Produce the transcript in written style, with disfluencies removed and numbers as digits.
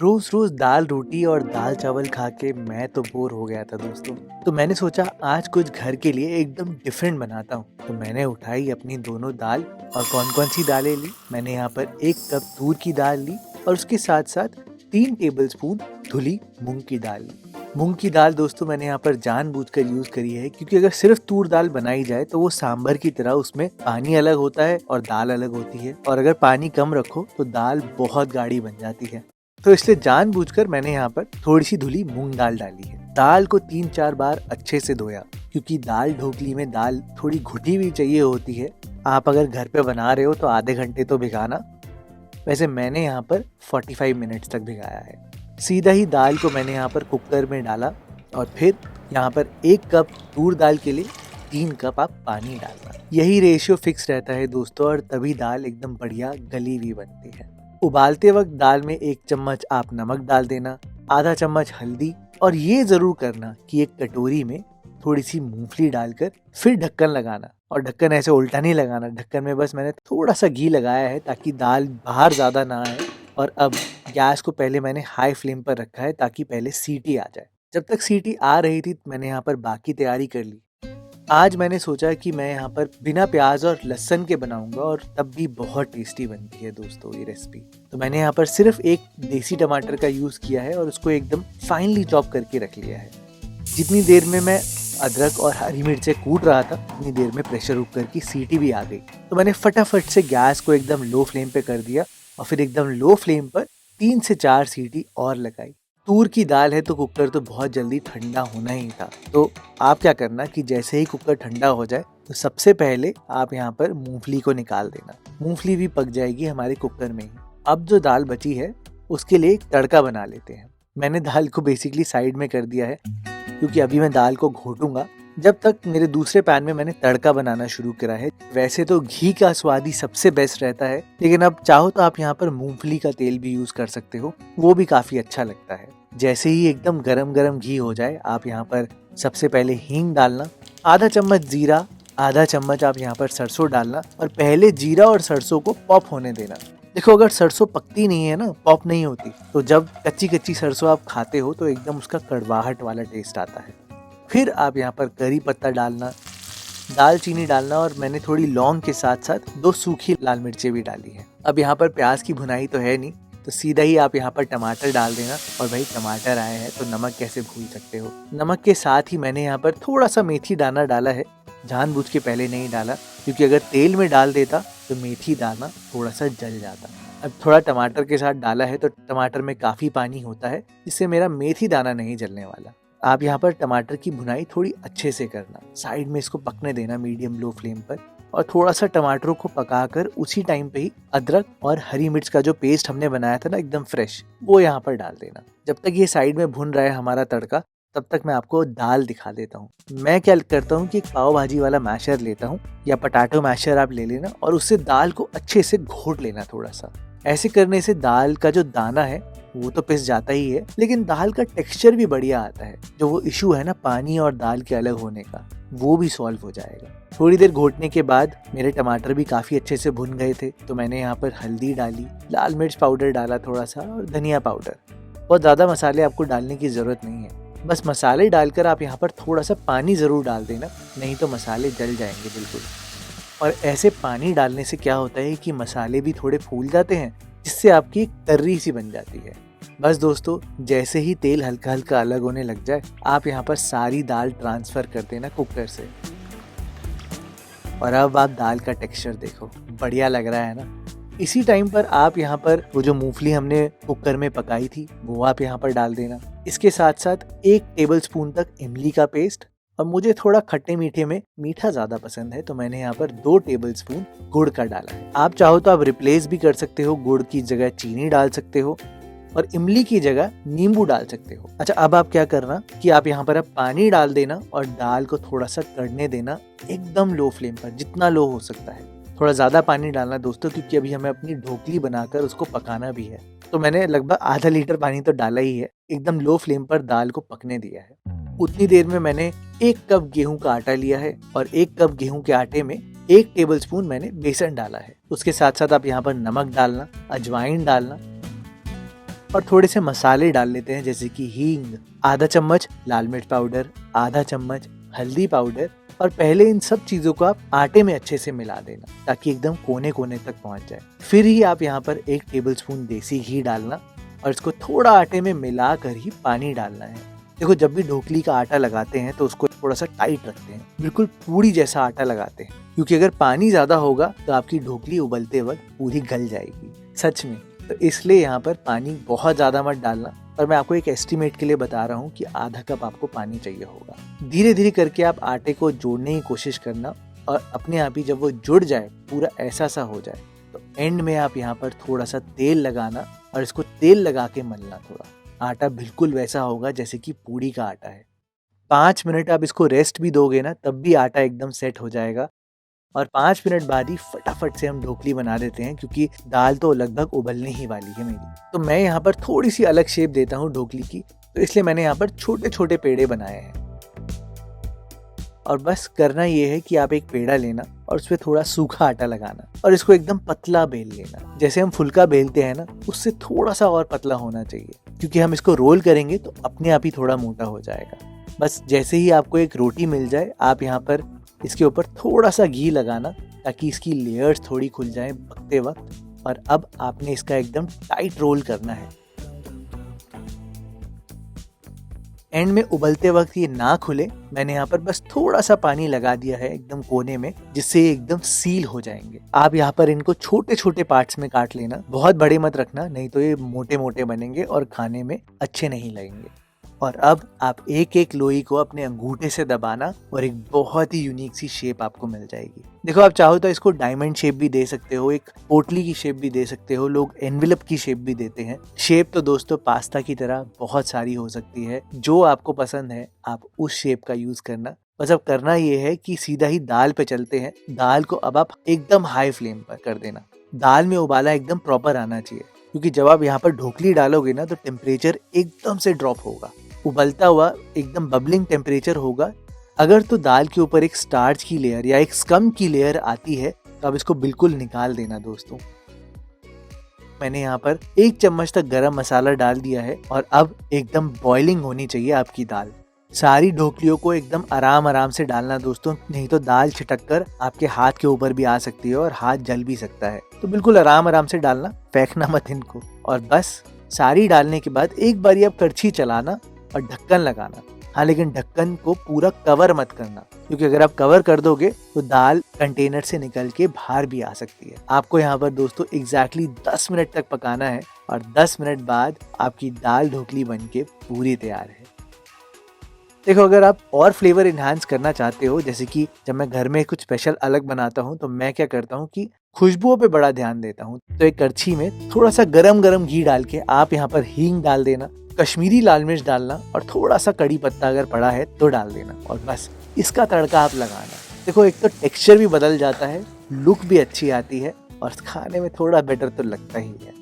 रोज रोज दाल रोटी और दाल चावल खा के मैं तो बोर हो गया था दोस्तों। तो मैंने सोचा आज कुछ घर के लिए एकदम डिफरेंट बनाता हूँ। तो मैंने उठाई अपनी दोनों दाल और कौन कौन सी दालें ली। मैंने यहाँ पर 1 कप तूर की दाल ली और उसके साथ साथ 3 टेबलस्पून धुली मूंग की दाल ली। मूंग की दाल दोस्तों मैंने यहाँ पर जानबूझकर यूज करी है, क्योंकि अगर सिर्फ तूर दाल बनाई जाए तो वो सांभर की तरह उसमें पानी अलग होता है और दाल अलग होती है, और अगर पानी कम रखो तो दाल बहुत गाढ़ी बन जाती है। तो इसलिए जानबूझकर मैंने यहाँ पर थोड़ी सी धुली मूंग दाल डाली है। दाल को 3-4 बार अच्छे से धोया, क्योंकि दाल ढोकली में दाल थोड़ी घुटी हुई चाहिए होती है। आप अगर घर पे बना रहे हो तो आधे घंटे तो भिगाना, वैसे मैंने यहाँ पर 45 मिनट्स तक भिगाया है। सीधा ही दाल को मैंने यहाँ पर कुकर में डाला और फिर यहाँ पर 1 कप तूर दाल के लिए 3 कप आप पानी डालना। यही रेशियो फिक्स रहता है दोस्तों, और तभी दाल एकदम बढ़िया गली हुई बनती है। उबालते वक्त दाल में 1 चम्मच आप नमक डाल देना, आधा चम्मच हल्दी, और ये जरूर करना कि एक कटोरी में थोड़ी सी मूंगफली डालकर फिर ढक्कन लगाना। और ढक्कन ऐसे उल्टा नहीं लगाना, ढक्कन में बस मैंने थोड़ा सा घी लगाया है ताकि दाल बाहर ज़्यादा ना आए। और अब गैस को पहले मैंने हाई फ्लेम पर रखा है ताकि पहले सीटी आ जाए। जब तक सीटी आ रही थी मैंने यहाँ पर बाकी तैयारी कर ली। आज मैंने सोचा कि मैं यहाँ पर बिना प्याज और लहसुन के बनाऊंगा, और तब भी बहुत टेस्टी बनती है दोस्तों ये रेसिपी। तो मैंने यहाँ पर सिर्फ 1 देसी टमाटर का यूज किया है और उसको एकदम फाइनली चॉप करके रख लिया है। जितनी देर में मैं अदरक और हरी मिर्चें कूट रहा था उतनी देर में प्रेशर कुकर की सीटी भी आ गई। तो मैंने फटाफट से गैस को एकदम लो फ्लेम पे कर दिया और फिर एकदम लो फ्लेम पर 3 से 4 सीटी और लगाई। तूर की दाल है तो कुकर तो बहुत जल्दी ठंडा होना ही था। तो आप क्या करना कि जैसे ही कुकर ठंडा हो जाए तो सबसे पहले आप यहाँ पर मूंगफली को निकाल देना। मूंगफली भी पक जाएगी हमारे कुकर में ही। अब जो दाल बची है उसके लिए एक तड़का बना लेते हैं। मैंने दाल को बेसिकली साइड में कर दिया है, क्योंकि अभी मैं दाल को घोटूंगा जब तक मेरे दूसरे पैन में मैंने तड़का बनाना शुरू करा है। वैसे तो घी का स्वाद ही सबसे बेस्ट रहता है, लेकिन अब चाहो तो आप यहाँ पर मूंगफली का तेल भी यूज कर सकते हो, वो भी काफी अच्छा लगता है। जैसे ही एकदम गरम गरम घी हो जाए आप यहाँ पर सबसे पहले हींग डालना, आधा चम्मच जीरा, आधा चम्मच आप यहाँ पर सरसों डालना, और पहले जीरा और सरसों को पॉप होने देना। देखो अगर सरसों पकती नहीं है ना, पॉप नहीं होती, तो जब कच्ची कच्ची सरसों आप खाते हो तो एकदम उसका कड़वाहट वाला टेस्ट आता है। फिर आप यहाँ पर करी पत्ता डालना, दालचीनी डालना, और मैंने थोड़ी लौंग के साथ साथ 2 सूखी लाल मिर्चें भी डाली है। अब यहाँ पर प्याज की भुनाई तो है नहीं, तो सीधा ही आप यहाँ पर टमाटर डाल देना। और भाई टमाटर आए हैं तो नमक कैसे भूल सकते हो। नमक के साथ ही मैंने यहाँ पर थोड़ा सा मेथी दाना डाला है, जानबूझ के पहले नहीं डाला, क्योंकि अगर तेल में डाल देता तो मेथी दाना थोड़ा सा जल जाता। अब थोड़ा टमाटर के साथ डाला है तो टमाटर में काफ़ी पानी होता है, जिससे मेरा मेथी दाना नहीं जलने वाला। आप यहाँ पर टमाटर की भुनाई थोड़ी अच्छे से करना, साइड में इसको पकने देना मीडियम लो फ्लेम पर, और थोड़ा सा टमाटरों को पकाकर उसी टाइम पे ही अदरक और हरी मिर्च का जो पेस्ट हमने बनाया था ना एकदम फ्रेश, वो यहाँ पर डाल देना। जब तक ये साइड में भुन रहा है हमारा तड़का, तब तक मैं आपको दाल दिखा देता हूँ। मैं क्या करता हूँ कि एक पाव भाजी वाला मैशर लेता हूँ, या पटाटो मैशर आप ले लेना, और उससे दाल को अच्छे से घोट लेना थोड़ा सा। ऐसे करने से दाल का जो दाना है वो तो पिस जाता ही है, लेकिन दाल का टेक्सचर भी बढ़िया आता है। जो वो इशू है ना पानी और दाल के अलग होने का, वो भी सॉल्व हो जाएगा। थोड़ी देर घोटने के बाद मेरे टमाटर भी काफी अच्छे से भुन गए थे, तो मैंने यहाँ पर हल्दी डाली, लाल मिर्च पाउडर डाला थोड़ा सा, और धनिया पाउडर। बहुत ज़्यादा मसाले आपको डालने की ज़रूरत नहीं है, बस मसाले डालकर आप यहाँ पर थोड़ा सा पानी ज़रूर डाल देना, नहीं तो मसाले जल जाएंगे बिल्कुल। और ऐसे पानी डालने से क्या होता है कि मसाले भी थोड़े फूल जाते हैं, जिससे आपकी एक तर्री सी बन जाती है। बस दोस्तों जैसे ही तेल हल्का हल्का अलग होने लग जाए आप यहाँ पर सारी दाल ट्रांसफ़र कर देना कुकर से। और अब आप दाल का टेक्सचर देखो, बढ़िया लग रहा है ना। इसी टाइम पर आप यहाँ पर वो जो मूंगफली हमने कुकर में पकाई थी वो आप यहाँ पर डाल देना। इसके साथ साथ 1 टेबलस्पून तक इमली का पेस्ट, और मुझे थोड़ा खट्टे मीठे में मीठा ज़्यादा पसंद है तो मैंने यहाँ पर 2 टेबलस्पून गुड़ का डाला है। आप चाहो तो आप रिप्लेस भी कर सकते हो, गुड़ की जगह चीनी डाल सकते हो और इमली की जगह नींबू डाल सकते हो। अच्छा अब आप क्या करना कि आप यहाँ पर अब पानी डाल देना और दाल को थोड़ा सा कढ़ने देना, एकदम लो फ्लेम पर, जितना लो हो सकता है। थोड़ा ज़्यादा पानी डालना दोस्तों, क्योंकि अभी हमें अपनी ढोकली बनाकर उसको पकाना भी है। तो मैंने लगभग आधा लीटर पानी तो डाला ही है। एकदम लो फ्लेम पर दाल को पकने दिया है। उतनी देर में मैंने 1 कप गेहूं का आटा लिया है, और 1 कप गेहूं के आटे में 1 टेबलस्पून मैंने बेसन डाला है। उसके साथ साथ आप यहाँ पर नमक डालना, अजवाइन डालना, और थोड़े से मसाले डाल लेते हैं, जैसे कि हींग, आधा चम्मच लाल मिर्च पाउडर, आधा चम्मच हल्दी पाउडर। और पहले इन सब चीजों को आप आटे में अच्छे से मिला देना ताकि एकदम कोने कोने तक पहुंच जाए। फिर ही आप यहाँ पर 1 टेबलस्पून देसी घी डालना और इसको थोड़ा आटे में मिला कर ही पानी डालना है। देखो, जब भी ढोकली का आटा लगाते हैं तो उसको थोड़ा सा टाइट रखते हैं, बिल्कुल पूरी जैसा आटा लगाते हैं, क्योंकि अगर पानी ज्यादा होगा तो आपकी ढोकली उबलते वक्त पूरी गल जाएगी सच में। तो इसलिए यहाँ पर पानी बहुत ज्यादा मत डालना, पर मैं आपको एक एस्टिमेट के लिए बता रहा हूँ कि आधा कप आपको पानी चाहिए होगा। धीरे धीरे करके आप आटे को जोड़ने की कोशिश करना और अपने आप ही जब वो जुड़ जाए, पूरा ऐसा सा हो जाए, तो एंड में आप यहाँ पर थोड़ा सा तेल लगाना और इसको तेल लगा के मलना। थोड़ा आटा बिल्कुल वैसा होगा जैसे कि पूड़ी का आटा है। 5 मिनट आप इसको रेस्ट भी दोगे ना, तब भी आटा एकदम सेट हो जाएगा। और 5 मिनट बाद ही फटाफट से हम ढोकली बना देते हैं, क्योंकि दाल तो लगभग उबलने ही वाली है मेरी। तो मैं यहाँ पर थोड़ी सी अलग शेप देता हूँ ढोकली की, तो इसलिए मैंने यहाँ पर छोटे छोटे पेड़े बनाए हैं। और बस करना ये है कि आप एक पेड़ा लेना और उसपे थोड़ा सूखा आटा लगाना और इसको एकदम पतला बेल लेना। जैसे हम फुल्का बेलते हैं ना, उससे थोड़ा सा और पतला होना चाहिए, क्योंकि हम इसको रोल करेंगे तो अपने आप ही थोड़ा मोटा हो जाएगा। बस जैसे ही आपको एक रोटी मिल जाए, आप यहाँ पर इसके ऊपर थोड़ा सा घी लगाना ताकि इसकी लेयर्स थोड़ी खुल जाएं पकते वक्त। और अब आपने इसका एकदम टाइट रोल करना है। एंड में उबलते वक्त ये ना खुले, मैंने यहाँ पर बस थोड़ा सा पानी लगा दिया है एकदम कोने में, जिससे ये एकदम सील हो जाएंगे। आप यहाँ पर इनको छोटे छोटे पार्ट्स में काट लेना, बहुत बड़े मत रखना, नहीं तो ये मोटे मोटे बनेंगे और खाने में अच्छे नहीं लगेंगे। और अब आप एक एक लोई को अपने अंगूठे से दबाना और एक बहुत ही यूनिक सी शेप आपको मिल जाएगी। देखो, आप चाहो तो इसको डायमंड शेप भी दे सकते हो, एक पोटली की शेप भी दे सकते हो, लोग एनवेलप की शेप भी देते हैं। शेप तो दोस्तों पास्ता की तरह बहुत सारी हो सकती है, जो आपको पसंद है आप उस शेप का यूज करना। बस अब करना ये है कि सीधा ही दाल पे चलते हैं। दाल को अब आप एकदम हाई फ्लेम पर कर देना। दाल में उबाला एकदम प्रॉपर आना चाहिए, क्योंकि जब आप यहाँ पर ढोकली डालोगे ना, तो टेम्परेचर एकदम से ड्रॉप होगा, उबलता हुआ एकदम बबलिंग टेम्परेचर होगा। अगर तो दाल के ऊपर एक स्टार्च की लेयर या एक स्कम की लेयर आती है तो आप इसको बिल्कुल निकाल देना दोस्तों। मैंने यहाँ पर 1 चम्मच तक गरम मसाला डाल दिया है और अब एकदम बॉइलिंग होनी चाहिए आपकी दाल। सारी ढोकलियों को एकदम आराम आराम से डालना दोस्तों, नहीं तो दाल छिटक कर आपके हाथ के ऊपर भी आ सकती है और हाथ जल भी सकता है। तो बिल्कुल आराम आराम से डालना, फेंकना मत इनको। और बस सारी डालने के बाद एक बारी आप करछी चलाना और ढक्कन लगाना। हाँ, लेकिन ढक्कन को पूरा कवर मत करना, क्योंकि अगर आप कवर कर दोगे तो दाल कंटेनर से निकल के बाहर भी आ सकती है। आपको यहाँ पर दोस्तों एग्जैक्टली 10 मिनट तक पकाना है और 10 मिनट बाद आपकी दाल ढोकली बनके पूरी तैयार है। देखो, अगर आप और फ्लेवर इन्हांस करना चाहते हो, जैसे कि जब मैं घर में कुछ स्पेशल अलग बनाता हूँ तो मैं क्या करता हूँ कि खुशबुओं पे बड़ा ध्यान देता हूँ। तो एक करछी में थोड़ा सा गरम गरम घी डाल के आप यहाँ पर हींग डाल देना, कश्मीरी लाल मिर्च डालना और थोड़ा सा कड़ी पत्ता अगर पड़ा है तो डाल देना और बस इसका तड़का आप लगाना। देखो, एक तो टेक्सचर भी बदल जाता है, लुक भी अच्छी आती है और खाने में थोड़ा बेटर तो लगता ही है।